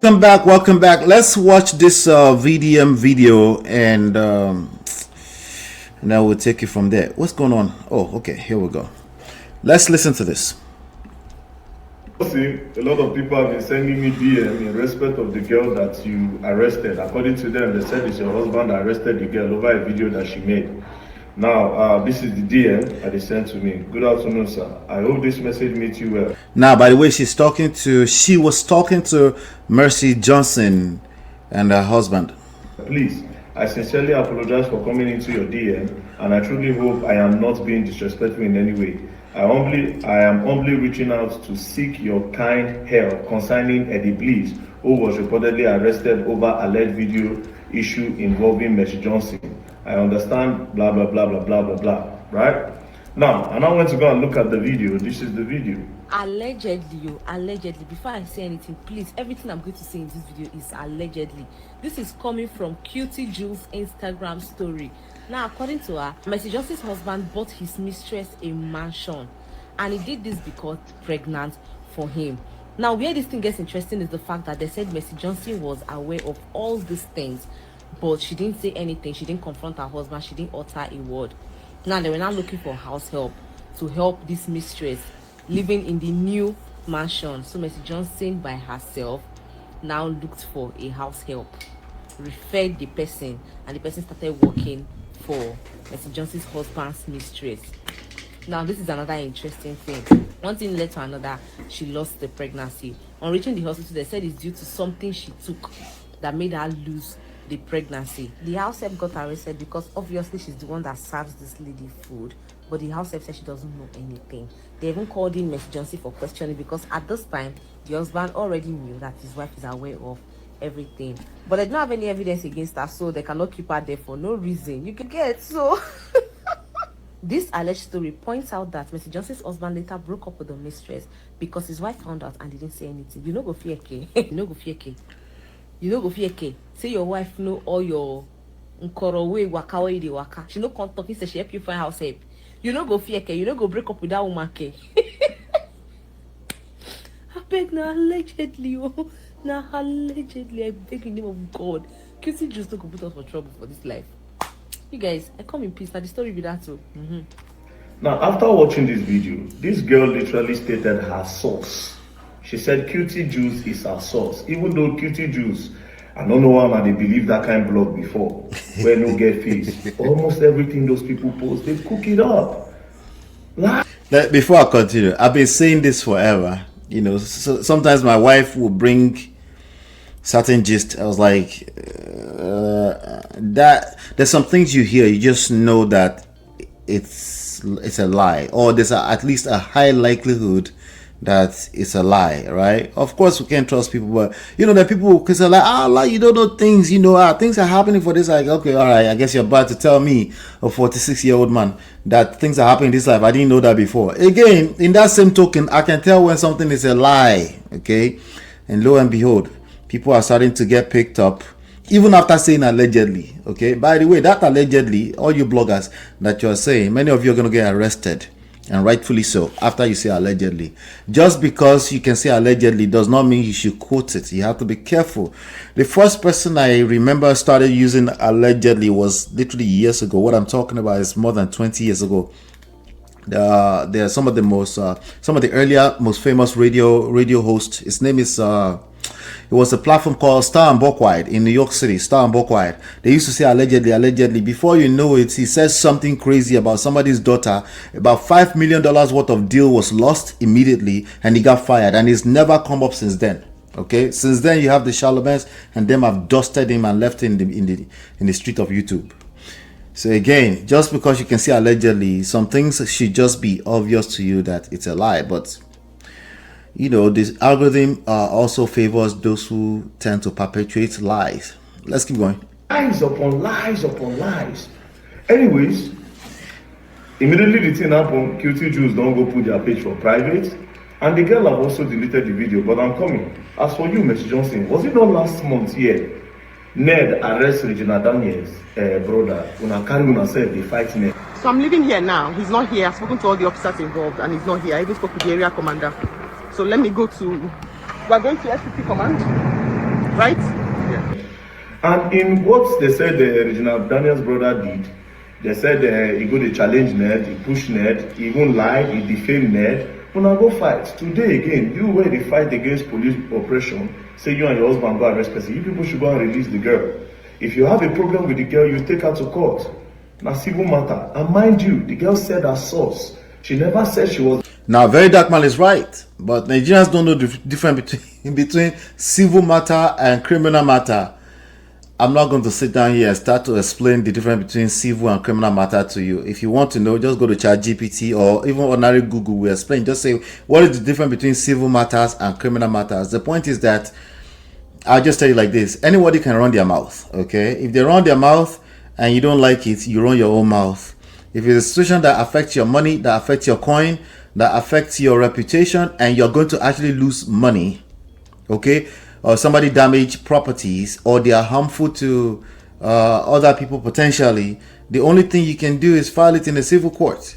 Welcome back. Let's watch this VDM video and now we'll take it from there. What's going on? Oh, okay, here we go. Let's listen to this. See, a lot of people have been sending me DM in respect of the girl that you arrested. According to them, they said it's your husband that arrested the girl over a video that she made. Now, this is the DM that they sent to me. Good afternoon, sir. I hope this message meets you well. Now, by the way, she was talking to Mercy Johnson and her husband. Please, I sincerely apologize for coming into your DM, and I truly hope I am not being disrespectful in any way. I am humbly reaching out to seek your kind help concerning Eddie Bliss, who was reportedly arrested over alleged video issue involving Mercy Johnson. I understand, blah, blah, blah, blah, blah, blah, blah, right? Now, and I want to go and look at the video. This is the video. Allegedly, before I say anything, please, everything I'm going to say in this video is allegedly. This is coming from Cutie Jules' Instagram story. Now, according to her, Mercy Johnson's husband bought his mistress a mansion, and he did this because pregnant for him. Now, where this thing gets interesting is the fact that they said Mercy Johnson was aware of all these things, but she didn't say anything. She didn't confront her husband. She didn't utter a word. Now, they were now looking for house help to help this mistress living in the new mansion. So Mercy Johnson by herself now looked for a house help, referred the person, and the person started working for Mercy Johnson's husband's mistress. Now, this is another interesting thing. One thing led to another. She lost the pregnancy. On reaching the hospital, they said it's due to something she took that made her lose the pregnancy. The house help got arrested because obviously she's the one that serves this lady food, but the house help said she doesn't know anything. They even called in Mercy Johnson for questioning because at this time the husband already knew that his wife is aware of everything, but they don't have any evidence against her, so they cannot keep her there for no reason. You can get so. This alleged story points out that Mercy Johnson's husband later broke up with the mistress because his wife found out and didn't say anything. You know go fear K. You know go fear K. You know go fear K. Say your wife know all your nkorowe waka wey dey waka. She no come talk, say she help you find house help. You know go fear K. You know go break up with that woman K. I beg now allegedly, oh. Now allegedly, I beg in the name of God. QC just don't put us for trouble for this life. You guys, I come in peace. Now the story be that too. Now, after watching this video, this girl literally stated her source. She said Cutie Juice is her source. Even though Cutie Juice, I don't know why they believe that kind of blog before, where no get face. Almost everything those people post, they cook it up. Before I continue, I've been saying this forever. You know, so sometimes my wife will bring certain gist. I was like, that there's some things you hear, you just know that it's a lie, or there's at least a high likelihood that it's a lie, right? Of course we can't trust people, but you know that people, because they're like, you don't know things, you know, things are happening for this. Like, okay, all right, I guess you're about to tell me, a 46-year-old man, that things are happening in this life. I didn't know that before. Again, in that same token, I can tell when something is a lie, okay? And lo and behold, people are starting to get picked up, even after saying allegedly, okay? By the way, that allegedly, all you bloggers that you're saying, many of you are going to get arrested, and rightfully so, after you say allegedly. Just because you can say allegedly does not mean you should quote it. You have to be careful. The first person I remember started using allegedly was literally years ago. What I'm talking about is more than 20 years ago. There are some of the earlier, most famous radio hosts. His name is it was a platform called Star and Buckwide in New York City. Star and Buckwide. They used to say allegedly. Before you know it, he says something crazy about somebody's daughter. About $5 million worth of deal was lost immediately, and he got fired. And he's never come up since then. Okay, since then you have the Charlemagne's, and them have dusted him and left him in the street of YouTube. So again, just because you can say allegedly, some things should just be obvious to you that it's a lie. But you know, this algorithm also favors those who tend to perpetuate lies. Let's keep going. Lies upon lies upon lies. Anyways, immediately the thing happened, Cutie Juice don't go put their page for private. And the girl have also deleted the video, but I'm coming. As for you, Mercy Johnson, was it not last month here? Ned arrest Regina Daniels' brother. Una carry una self, they fight Ned. So I'm living here now. He's not here. I've spoken to all the officers involved and he's not here. I even spoke to the area commander. So let me go to, we're going to SCP command. right? Yeah. And in what they said Regina Daniel's brother did, they said he go to challenge Ned, he push Ned, he even lied, he defamed Ned. Una go fight. Today again, you where they fight against police oppression, say you and your husband go arrest person, you people should go and release the girl. If you have a problem with the girl, you take her to court. Na civil matter. And mind you, the girl said her source. She never said she was. Now, Very Dark Man is right, but Nigerians don't know the difference between civil matter and criminal matter. I'm not going to sit down here and start to explain the difference between civil and criminal matter to you. If you want to know, just go to ChatGPT or even ordinary Google will explain. Just say, what is the difference between civil matters and criminal matters? The point is that, I'll just tell you like this. Anybody can run their mouth, okay? If they run their mouth and you don't like it, you run your own mouth. If it's a situation that affects your money, that affects your coin, that affects your reputation, and you're going to actually lose money, okay? Or somebody damage properties, or they are harmful to other people potentially, the only thing you can do is file it in a civil court,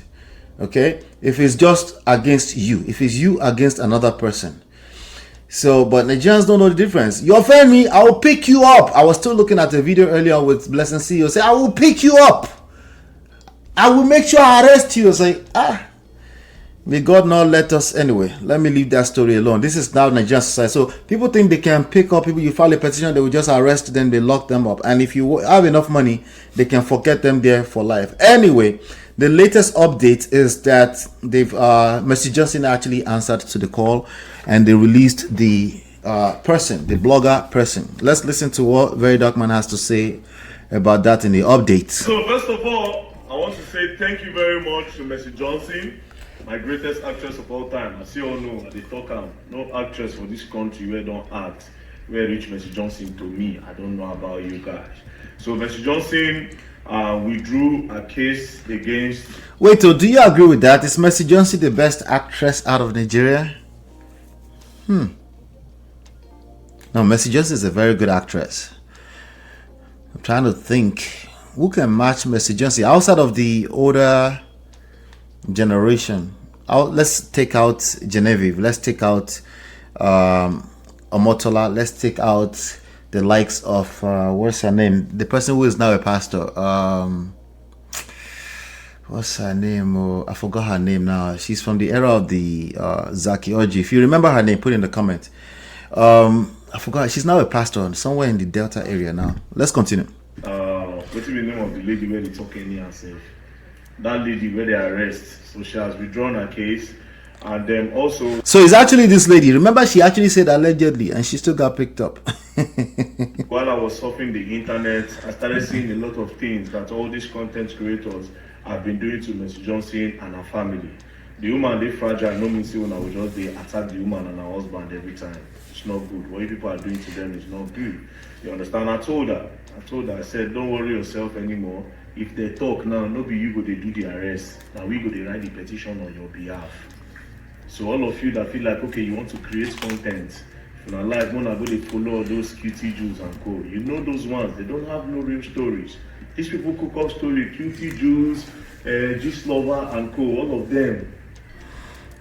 okay? If it's just against you, if it's you against another person. So, but Nigerians don't know the difference. You offend me, I will pick you up. I was still looking at a video earlier with Blessing CEO. Say, I will pick you up. I will make sure I arrest you. Say, may God not let us. Anyway, let me leave that story alone. This is now Nigerian society. So people think they can pick up people. You file a petition, they will just arrest them, they lock them up. And if you have enough money, they can forget them there for life. Anyway, the latest update is that they've Mercy Johnson actually answered to the call, and they released the person, the blogger person. Let's listen to what Very Dark Man has to say about that in the update. So first of all, I want to say thank you very much to Mercy Johnson, my greatest actress of all time. As you all know, at the talk, no actress for this country where don't act, where reach Mercy Johnson to me. I don't know about you guys. So Mercy Johnson withdrew a case against. Wait, so do you agree with that? Is Mercy Johnson the best actress out of Nigeria? No, Mercy Johnson is a very good actress. I'm trying to think who can match Mercy Johnson outside of the older generation. Let's take out Genevieve. Let's take out Omotola. Let's take out the likes of what's her name? The person who is now a pastor. What's her name? Oh, I forgot her name now. She's from the era of the Zaki Oji. If you remember her name, put it in the comment. I forgot. She's now a pastor somewhere in the Delta area now. Let's continue. What's the name of the lady where they talk any herself? That lady where they arrest. So she has withdrawn her case. And then also, so it's actually this lady. Remember, she actually said allegedly, and she still got picked up. while I was surfing the internet, I started seeing a lot of things that all these content creators have been doing to Mercy Johnson and her family. The woman, they fragile. No means when I will just they attack the woman and her husband every time. It's not good. What people are doing to them is not good. You understand? I told her, I said, don't worry yourself anymore. If they talk now, no be you go they do the arrest. Now we go they write the petition on your behalf. So all of you that feel like, okay, you want to create content, if you're like, when I go, they follow all those cutie Jews and co. You know those ones, they don't have no real stories. These people cook up story, cutie Jews, Gist Lover and co, all of them.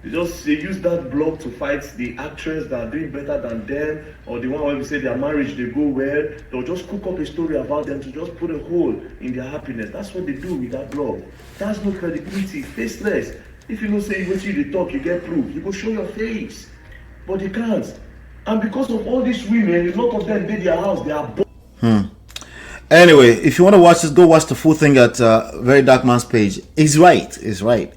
They use that blog to fight the actress that are doing better than them, or the one where we say their marriage, they go well. They'll just cook up a story about them to just put a hole in their happiness. That's what they do with that blog. That's no credibility, faceless. If you don't say what you talk, you get proof. You go show your face, but they can't. And because of all these women, a lot of them did their house. They are. Anyway, if you want to watch this, go watch the full thing at Very Dark Man's page. He's right. He's right.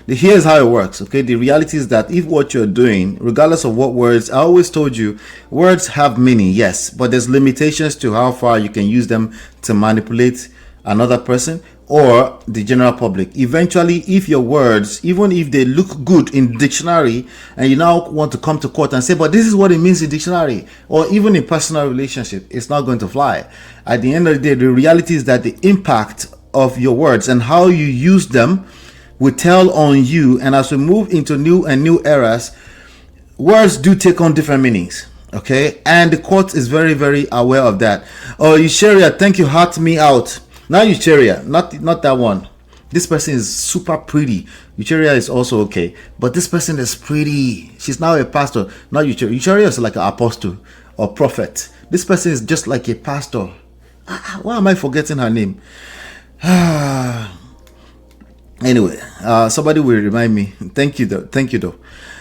Here's how it works. Okay, the reality is that if what you're doing, regardless of what words, I always told you, words have meaning, yes, but there's limitations to how far you can use them to manipulate another person or the general public. Eventually, if your words, even if they look good in dictionary, and you now want to come to court and say, but this is what it means in dictionary, or even in personal relationship, it's not going to fly. At the end of the day, the reality is that the impact of your words and how you use them will tell on you. And as we move into new eras, words do take on different meanings. Okay, and the court is very, very aware of that. Oh, Eusheria, thank you, heart me out. Now Eusheria, not that one. This person is super pretty. Eucharia is also okay, but this person is pretty. She's now a pastor. Not Eucharia. Eucharia is like an apostle or prophet. This person is just like a pastor. Why am I forgetting her name? Anyway, somebody will remind me. Thank you though.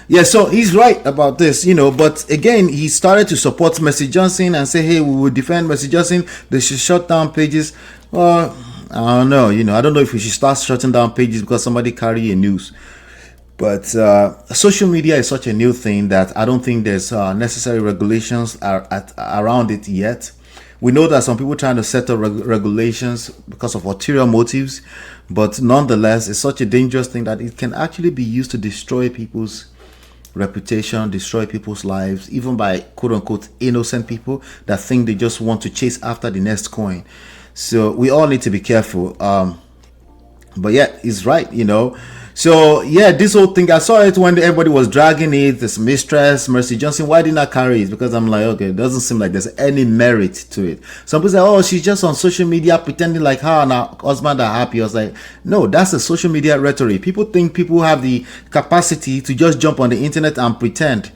Yeah, so he's right about this, but again, he started to support Mercy Johnson and say, hey, we will defend Mercy Johnson. They should shut down pages. Well, I don't know, I don't know if we should start shutting down pages because somebody carry a news. But social media is such a new thing that I don't think there's necessary regulations around it yet. We know that some people trying to set up regulations because of ulterior motives, but nonetheless, it's such a dangerous thing that it can actually be used to destroy people's reputation, destroy people's lives, even by quote-unquote innocent people that think they just want to chase after the next coin. So we all need to be careful. But yeah, he's right, So yeah, this whole thing, I saw it when everybody was dragging it, this Mistress, Mercy Johnson. Why didn't I carry it? Because I'm like, okay, it doesn't seem like there's any merit to it. Some people say, oh, she's just on social media pretending like her and her husband are happy. I was like, no, that's a social media rhetoric. People think people have the capacity to just jump on the internet and pretend.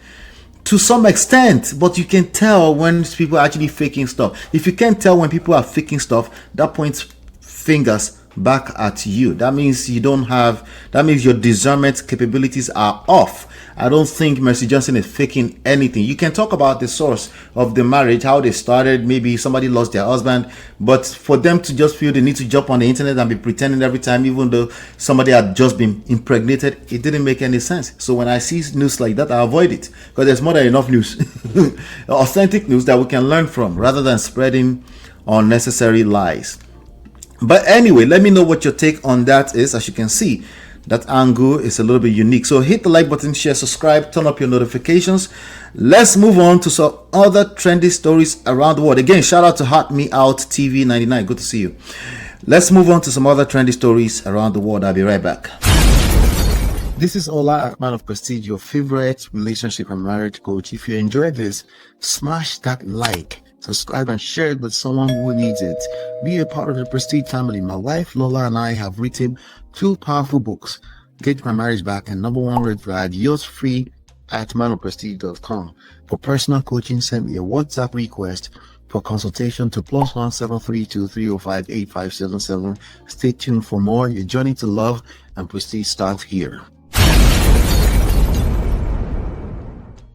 To some extent, but you can tell when people are actually faking stuff. If you can't tell when people are faking stuff, that points fingers back at you. That means that means your discernment capabilities are off. I don't think Mercy Johnson is faking anything. You can talk about the source of the marriage, how they started, maybe somebody lost their husband, but for them to just feel the need to jump on the internet and be pretending every time, even though somebody had just been impregnated, it didn't make any sense. So when I see news like that, I avoid it because there's more than enough news, authentic news that we can learn from rather than spreading unnecessary lies. But anyway, let me know what your take on that is. As you can see, that angle is a little bit unique. So hit the like button, share, subscribe, turn up your notifications. Let's move on to some other trendy stories around the world. Again, shout out to Heart Me Out TV 99. Good to see you. Let's move on to some other trendy stories around the world. I'll be right back. This is Ola, man of Prestige, your favorite relationship and marriage coach. If you enjoyed this, smash that like, subscribe, and share it with someone who needs it. Be a part of the Prestige family. My wife Lola and I have written 2 powerful books, Get My Marriage Back and Number 1 Red Flag. Yours free at manofprestige.com. For personal coaching, send me a WhatsApp request for consultation to +1 732 305 8577. Stay tuned for more. Your journey to love and prestige starts here.